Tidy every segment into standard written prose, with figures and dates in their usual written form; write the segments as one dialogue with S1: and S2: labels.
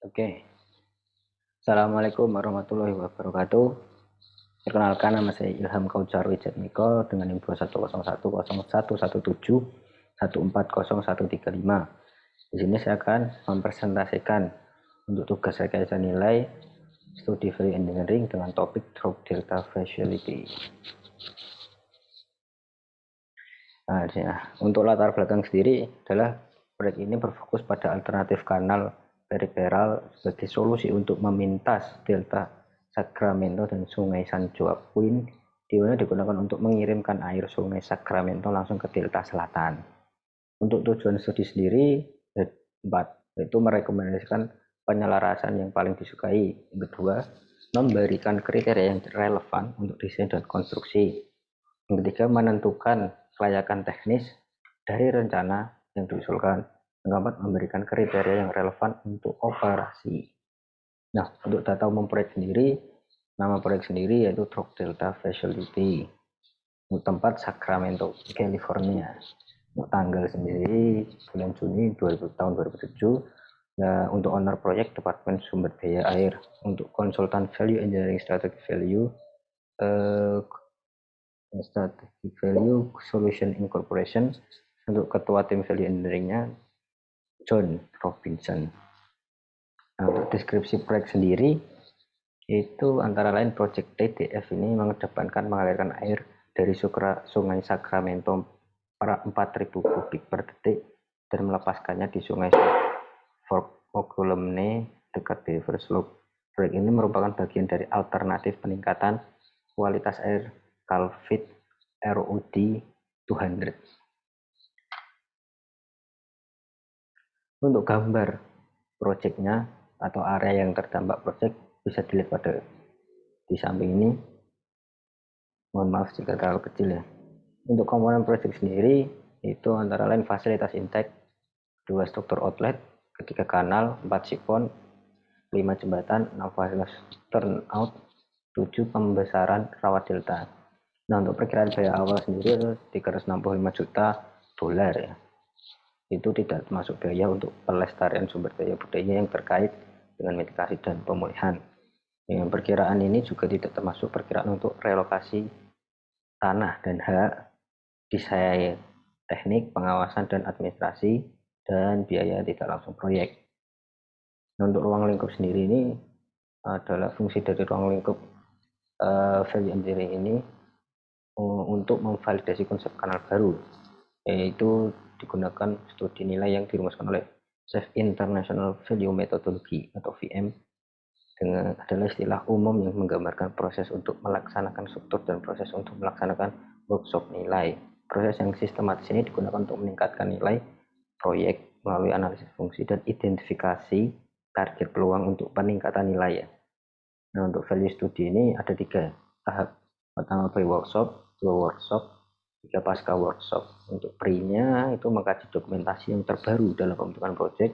S1: Oke, Assalamualaikum warahmatullahi wabarakatuh. Perkenalkan, nama saya Ilham Kaucar Wijatmiko dengan info 101011717140135. Di sini saya akan mempresentasikan untuk tugas rekayasa nilai studi value engineering dengan topik drop delta facility. Nah, untuk latar belakang sendiri adalah proyek ini berfokus pada alternatif kanal periferal sebagai solusi untuk memintas delta Sacramento dan sungai San Joaquin, di mana digunakan untuk mengirimkan air sungai Sacramento langsung ke delta selatan. Untuk tujuan studi sendiri, yaitu merekomendasikan penyelarasan yang paling disukai. Yang kedua, memberikan kriteria yang relevan untuk desain dan konstruksi. Yang ketiga, menentukan kelayakan teknis dari rencana yang diusulkan. Yang keempat, memberikan kriteria yang relevan untuk operasi. Nah, untuk data umum proyek sendiri, nama proyek sendiri yaitu Drop Delta Facility. Untuk tempat Sacramento, California. Untuk tanggal sendiri bulan Juni 2007. Nah, untuk owner proyek Departemen Sumber Daya Air. Untuk konsultan Value Engineering Strategic Value Strategic Value Solution Incorporation. Untuk ketua tim value engineeringnya John Robinson. Nah, untuk deskripsi proyek sendiri itu antara lain Project TDF ini mengedepankan mengalirkan air dari sungai Sacramento 4.000 kubik per detik dan melepaskannya di sungai Fork Oglomne dekat Beaver Slope. Proyek ini merupakan bagian dari alternatif peningkatan kualitas air Calvit ROD 200. Untuk gambar proyeknya atau area yang terdampak proyek bisa dilihat pada di samping ini. Mohon maaf jika terlalu kecil ya. Untuk komponen proyek sendiri itu antara lain fasilitas intake, 2 struktur outlet, 3 kanal, 4 sifon, 5 jembatan, 6 fasilitas turnout, 7 pembesaran rawat delta. Nah, untuk perkiraan biaya awal sendiri itu 365 juta dolar ya. Itu tidak termasuk biaya untuk pelestarian sumber daya budaya yang terkait dengan mitigasi dan pemulihan. Dengan perkiraan ini juga tidak termasuk perkiraan untuk relokasi tanah dan hak, desain teknik, pengawasan dan administrasi, dan biaya tidak langsung proyek. Nah, untuk ruang lingkup sendiri ini adalah fungsi dari ruang lingkup value engineering ini untuk memvalidasi konsep kanal baru, yaitu digunakan studi nilai yang dirumuskan oleh SAFE International Value Methodology atau VM dengan adalah istilah umum yang menggambarkan proses untuk melaksanakan struktur dan proses untuk melaksanakan workshop nilai. Proses yang sistematis ini digunakan untuk meningkatkan nilai proyek melalui analisis fungsi dan identifikasi target peluang untuk peningkatan nilai ya. Nah, untuk value study ini ada 3 tahap. Pertama pre-workshop, 2 workshop, 3 pasca workshop. Untuk pre-nya itu mengkaji dokumentasi yang terbaru dalam pembentukan proyek.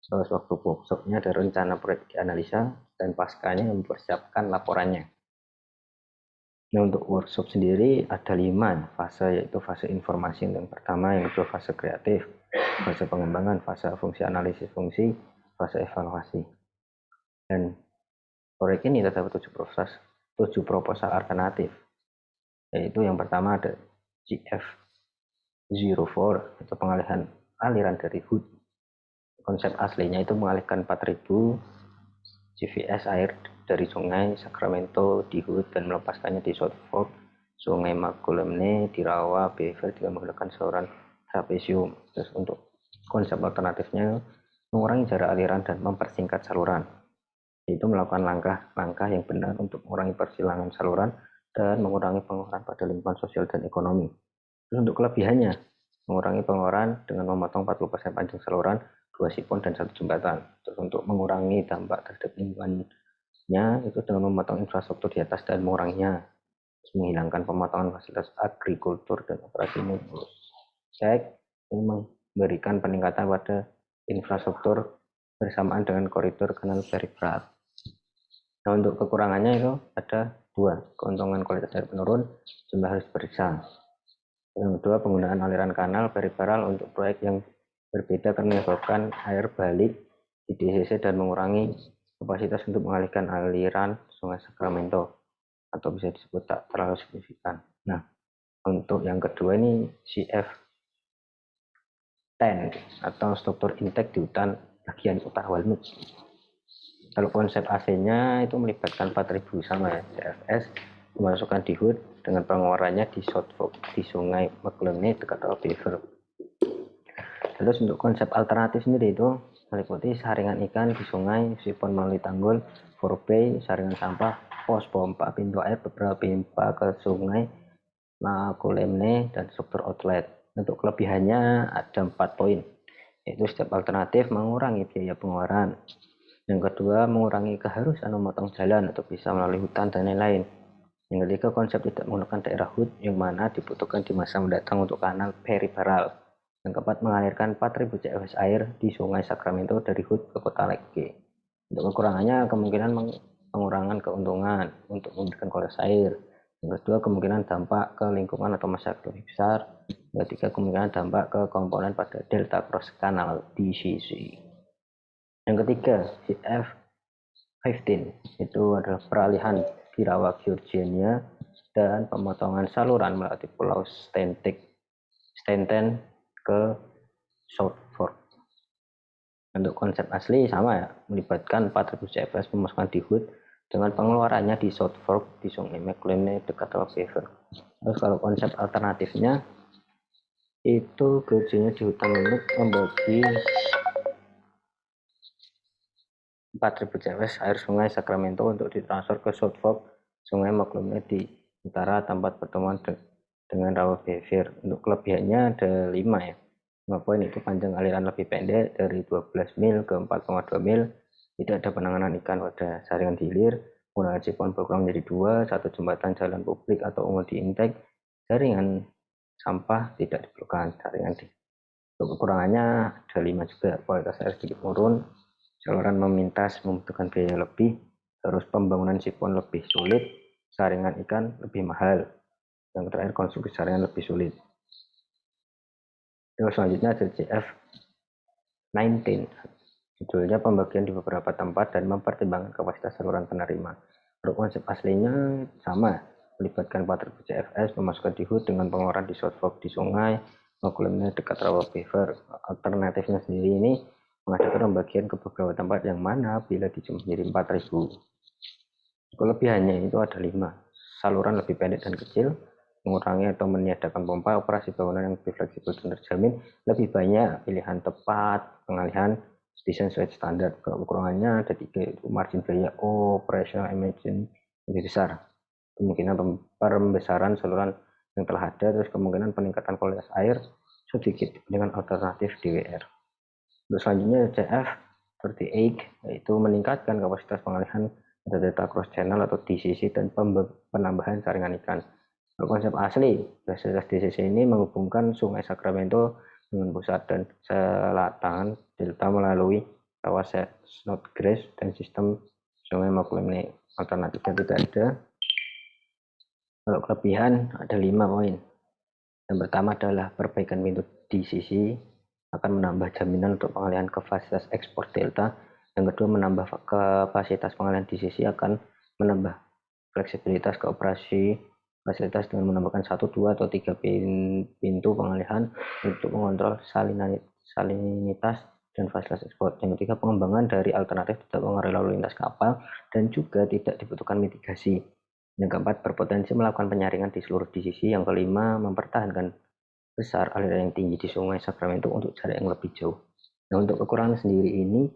S1: Terus waktu workshopnya ada rencana proyek dianalisa, dan paskanya mempersiapkan laporannya. Nah, untuk workshop sendiri ada 5 fase, yaitu fase informasi yang pertama, yang kedua fase kreatif, fase pengembangan, fase fungsi analisis fungsi, fase evaluasi. Dan proyek ini terdapat 7 proposal alternatif, yaitu yang pertama ada GF04 atau pengalihan aliran dari HUD. Konsep aslinya itu mengalihkan 4.000 GVS air dari sungai Sacramento di HUD dan melepaskannya di South Fork, sungai Mokelumne di Rawa Beaver dengan menggunakan saluran trapesium. Terus untuk konsep alternatifnya mengurangi jarak aliran dan mempersingkat saluran, yaitu melakukan langkah-langkah yang benar untuk mengurangi persilangan saluran dan mengurangi pengeluaran pada lingkungan sosial dan ekonomi. Terus untuk kelebihannya, mengurangi pengeluaran dengan memotong 40% panjang saluran, 2 sifon dan 1 jembatan. Terus untuk mengurangi dampak terhadap lingkungannya itu dengan memotong infrastruktur di atas dan menguranginya. Terus menghilangkan pemotongan fasilitas agrikultur dan operasi mulus. Cek ini memberikan peningkatan pada infrastruktur bersamaan dengan koridor kanal periferal. Nah, untuk kekurangannya itu ada 2, keuntungan kualitas air menurun, jumlah harus periksa. Yang kedua, penggunaan aliran kanal periferal untuk proyek yang berbeda akan menyebabkan air balik di DCC dan mengurangi kapasitas untuk mengalihkan aliran Sungai Sacramento, atau bisa disebut tak terlalu signifikan. Nah, untuk yang kedua ini CF10 atau struktur intake di hutan bagian utara Walnut. Kalau konsep AC-nya itu melibatkan 4000 sama ya, CFS dimasukkan di HUD dengan pengeluarannya di South Fork di Sungai McClellan dekat Raw River. Terus untuk konsep alternatif sendiri itu meliputi saringan ikan di sungai, sipon melalui tanggul, forebay, saringan sampah, pos pompa pintu air, beberapa pipa ke sungai Makulemne, dan struktur outlet. Untuk kelebihannya ada 4 poin, yaitu setiap alternatif mengurangi biaya pengeluaran. Yang kedua, mengurangi keharusan memotong jalan atau bisa melalui hutan dan lain-lain. Yang ketiga, konsep tidak menggunakan daerah HUD yang mana dibutuhkan di masa mendatang untuk kanal periferal. Yang keempat, mengalirkan 4000 CFS air di Sungai Sacramento dari HUD ke kota Lake. Untuk kekurangannya, kemungkinan pengurangan keuntungan untuk memberikan kualitas air. Yang kedua, kemungkinan dampak ke lingkungan atau masyarakat lebih besar. Yang ketiga, kemungkinan dampak ke komponen pada Delta Cross Canal DCC. Yang ketiga, CF15 itu adalah peralihan di rawa Virginia dan pemotongan saluran melalui Pulau Stanton ke South Fork. Untuk konsep asli sama ya, melibatkan 4000 CFS pemasukan di HUD dengan pengeluarannya di South Fork di Sungai McClellan dekat Raw River. Terus kalau konsep alternatifnya itu Virginia di hutan lembut membagi 4000 CFS air Sungai Sacramento untuk ditransfer ke South Fork Sungai McClellan di utara tempat pertemuan dengan Raw River. Untuk kelebihannya ada 5 ya. 5 poin itu panjang aliran lebih pendek dari 12 mil ke 4,2 mil, tidak ada penanganan ikan pada saringan hilir, penggunaan sipon berkurang menjadi 2, satu jembatan jalan publik atau umum di intake, jaringan sampah tidak diperlukan, jaringan di. Untuk kekurangannya ada 5 juga, kualitas air sedikit menurun, saluran memintas membutuhkan biaya lebih, terus pembangunan sipon lebih sulit, saringan ikan lebih mahal, yang terakhir konstruksi saringan lebih sulit. Terus selanjutnya ada CF19, judulnya pembagian di beberapa tempat dan mempertimbangkan kapasitas saluran penerima. Untuk konsep aslinya sama, melibatkan 4000 CFS, memasukkan di HUD dengan pengeluaran di South Fork di sungai, Makulemne dekat Raw River. Alternatifnya sendiri ini mengadakan pembagian ke beberapa tempat yang mana bila dijumlah menjadi 4000. Kelebihannya itu ada 5, saluran lebih pendek dan kecil, mengurangi atau meniadakan pompa, operasi bangunan yang lebih fleksibel dan terjamin, lebih banyak pilihan tepat, pengalihan desain sesuai standar. Kekurangannya ada 3, yaitu margin biaya operational emergency lebih besar, kemungkinan pembesaran saluran yang telah ada, terus kemungkinan peningkatan kualitas air sedikit dengan alternatif DWR. Untuk selanjutnya CF38, yaitu meningkatkan kapasitas pengalihan data cross channel atau DCC dan penambahan saringan ikan. Konsep asli fasilitas DCC ini menghubungkan Sungai Sacramento dengan pusat dan selatan delta melalui rawa Snodgrass dan sistem Sungai McClellan. Alternatifnya tidak ada. Kalau kelebihan ada 5 poin. Yang pertama adalah perbaikan pintu DCC akan menambah jaminan untuk pengalihan ke fasilitas ekspor delta. Yang kedua, menambah kapasitas pengalihan DCC akan menambah fleksibilitas ke operasi fasilitas dengan menambahkan 1, 2, atau 3 pintu pengalihan untuk mengontrol salinitas dan fasilitas ekspor. Yang ketiga, pengembangan dari alternatif tidak mengaruhi lalu lintas kapal dan juga tidak dibutuhkan mitigasi. Yang keempat, berpotensi melakukan penyaringan di seluruh DCC. Yang kelima, mempertahankan besar aliran yang tinggi di Sungai Sacramento untuk jarak yang lebih jauh. Nah, untuk kekurangan sendiri ini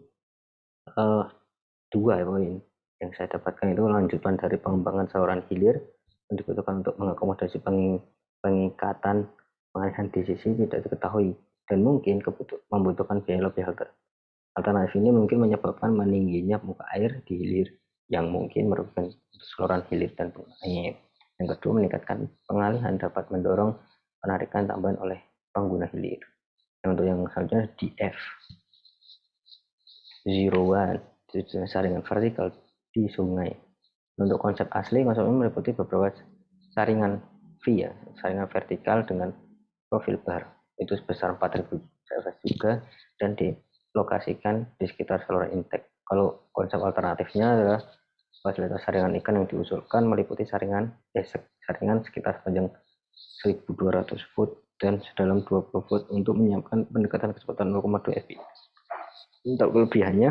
S1: 2 poin yang saya dapatkan itu lanjutan dari pengembangan saluran hilir yang dibutuhkan untuk mengakomodasi pengikatan pengalihan DCC tidak diketahui dan mungkin membutuhkan biaya lebih. Alternatif ini mungkin menyebabkan meningginya muka air di hilir yang mungkin merugikan saluran hilir dan pengair. Yang kedua, meningkatkan pengalihan dapat mendorong penarikan tambahan oleh pengguna hilir. Untuk yang selanjutnya DF01, saringan vertikal di sungai. Untuk konsep asli, konsep ini meliputi beberapa saringan V ya, saringan vertikal dengan profil bar itu sebesar 4000 CFS juga, dan
S2: dilokasikan di sekitar saluran intake. Kalau konsep alternatifnya adalah fasilitas saringan ikan yang diusulkan meliputi saringan sekitar sepanjang 1.200 foot dan sedalam 20 foot untuk menyiapkan pendekatan kecepatan 0,2 fpi. Untuk kelebihannya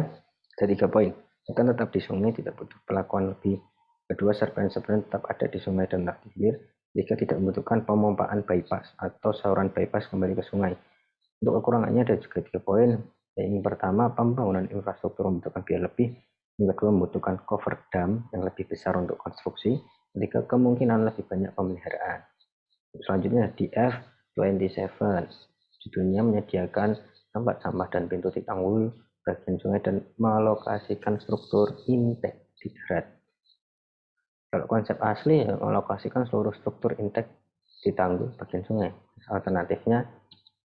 S2: ada 3 poin. Ikan tetap di sungai, tidak butuh perlakuan lebih. Kedua, serpihan-serpihan tetap ada di sungai dan tak dihilir. Tiga, tidak membutuhkan pemompaan bypass atau saluran bypass kembali ke sungai. Untuk kekurangannya ada juga 3 poin. Yang pertama, pembangunan infrastruktur membutuhkan biaya lebih. Yang kedua, membutuhkan cover dam yang lebih besar untuk konstruksi. Ketiga, kemungkinan lebih banyak pemeliharaan. Selanjutnya di F27, judulnya menyediakan tempat sampah dan pintu di tanggul bagian sungai dan melokasikan struktur intake di darat. Kalau konsep asli ya, melokasikan seluruh struktur intake di tanggul bagian sungai. Alternatifnya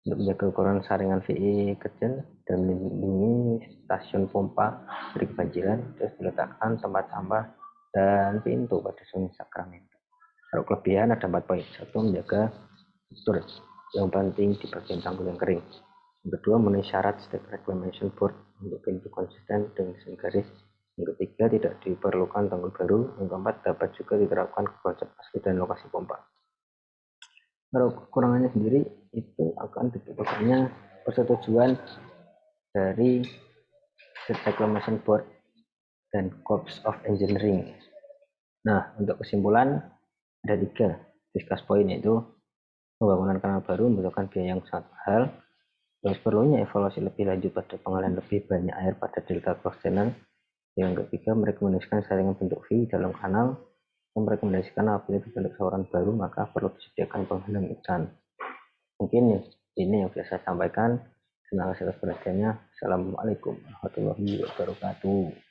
S2: untuk menjaga ukuran saringan VI kecil dan melindungi stasiun pompa dari kebanjiran, terus diletakkan tempat sampah dan pintu pada sungai Sacramento. Kalau kelebihan ada 4 poin. Satu, menjaga struktur yang penting di bagian tanggul yang kering. Yang kedua, memenuhi syarat State Reclamation Board untuk pintu konsisten dengan desain garis. Yang ketiga, tidak diperlukan tanggul baru. Yang keempat, dapat juga diterapkan konsep asli dan lokasi pompa. Kalau kekurangannya sendiri itu akan dibutuhkannya persetujuan dari State Reclamation Board dan Corps of Engineering. Nah, untuk kesimpulan ada 3 discuss point, yaitu pembangunan kanal baru membutuhkan biaya yang sangat mahal, terus perlunya evaluasi lebih lanjut pada pengalihan lebih banyak air pada delta cross channel. Yang ketiga, merekomendasikan saringan bentuk V dalam kanal, dan merekomendasikan apabila dibentuk saluran baru maka perlu disediakan penghalang ikan. Mungkin ini yang bisa saya sampaikan. Terima kasih atas perhatiannya. Assalamualaikum warahmatullahi wabarakatuh.